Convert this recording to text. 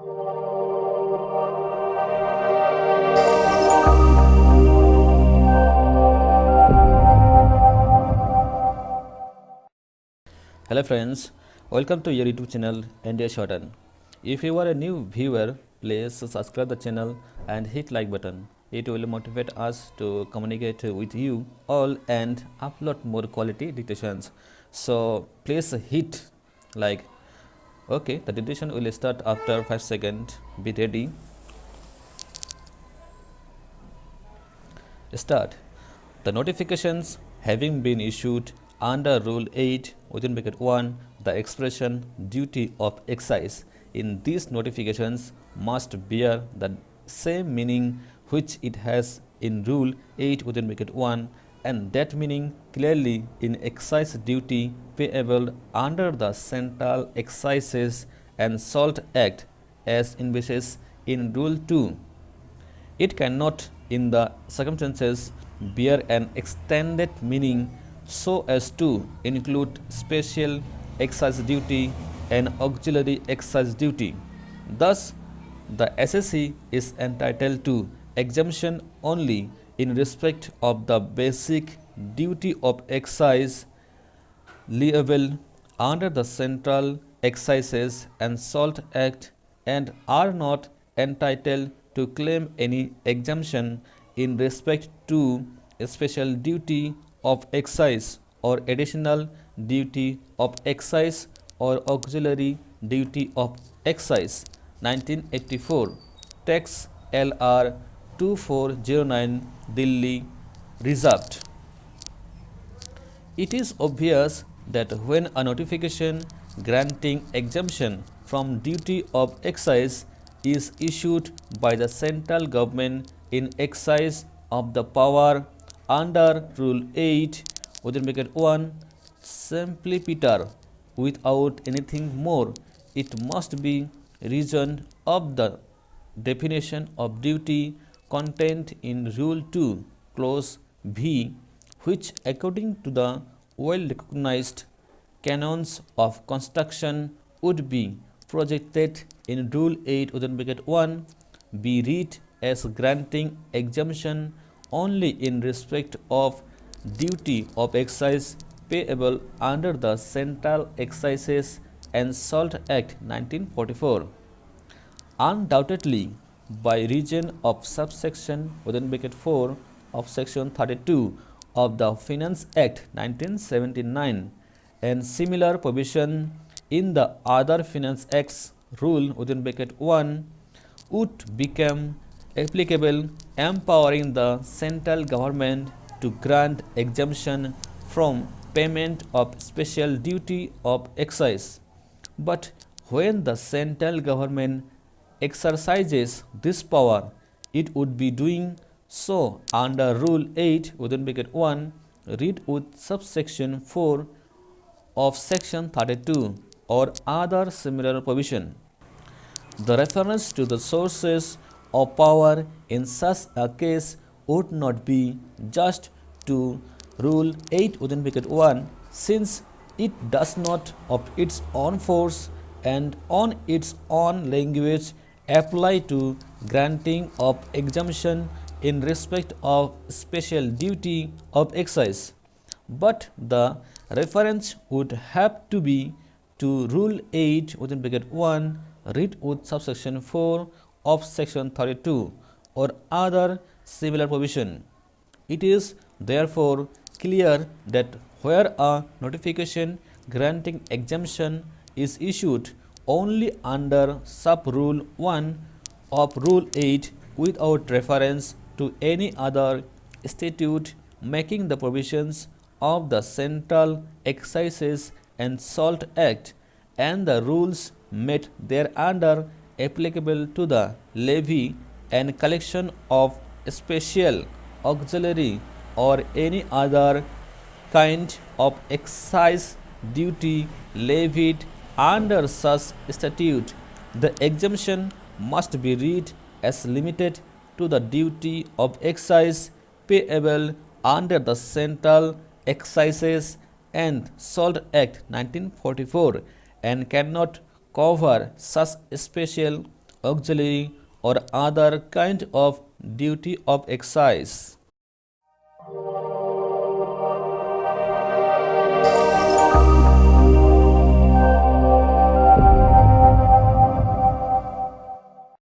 Hello friends, welcome to your YouTube channel NDS Shorthand. If you are a new viewer, please subscribe the channel and hit like button. It will motivate us to communicate with you all and upload more quality dictations. So please hit like. Okay, the dictation will start after 5 seconds. Be ready. Start. The notifications having been issued under Rule 8 within bracket 1, the expression duty of excise in these notifications must bear the same meaning which it has in Rule 8 within bracket 1, and that meaning clearly in excise duty payable under the Central Excises and Salt Act as envisaged in Rule 2. It cannot, in the circumstances, bear an extended meaning so as to include special excise duty and auxiliary excise duty. Thus, the assessee is entitled to exemption only in respect of the basic duty of excise liable under the Central Excises and Salt Act, and are not entitled to claim any exemption in respect to a special duty of excise or additional duty of excise or auxiliary duty of excise. 1984 Text LR 2409 Delhi reserved. It is obvious that when a notification granting exemption from duty of excise is issued by the central government in exercise of the power under Rule 8 within bracket 1 simpliciter without anything more, it must be reasoned of the definition of duty contained in Rule 2 clause V, which according to the well recognized canons of construction would be projected in Rule 8 within bracket 1 be read as granting exemption only in respect of duty of excise payable under the Central Excises and Salt Act 1944. Undoubtedly, by reason of subsection within bracket 4 of section 32 of the Finance Act 1979 and similar provision in the other Finance Acts rule within bracket 1 would become applicable, empowering the central government to grant exemption from payment of special duty of excise. But when the central government exercises this power, it would be doing so under Rule 8 within bracket 1 read with subsection 4 of section 32 or other similar provision. The reference to the sources of power in such a case would not be just to Rule 8 within bracket 1, since it does not of its own force and on its own language apply to granting of exemption in respect of special duty of excise, but the reference would have to be to Rule 8 within bracket 1 read with subsection 4 of section 32 or other similar provision. It is therefore clear that where a notification granting exemption is issued only under sub-rule 1 of Rule 8 without reference to any other statute making the provisions of the Central Excises and Salt Act and the rules made thereunder applicable to the levy and collection of special, auxiliary or any other kind of excise duty levied under such statute, the exemption must be read as limited to the duty of excise payable under the Central Excises and Salt Act 1944 and cannot cover such special, auxiliary, or other kind of duty of excise.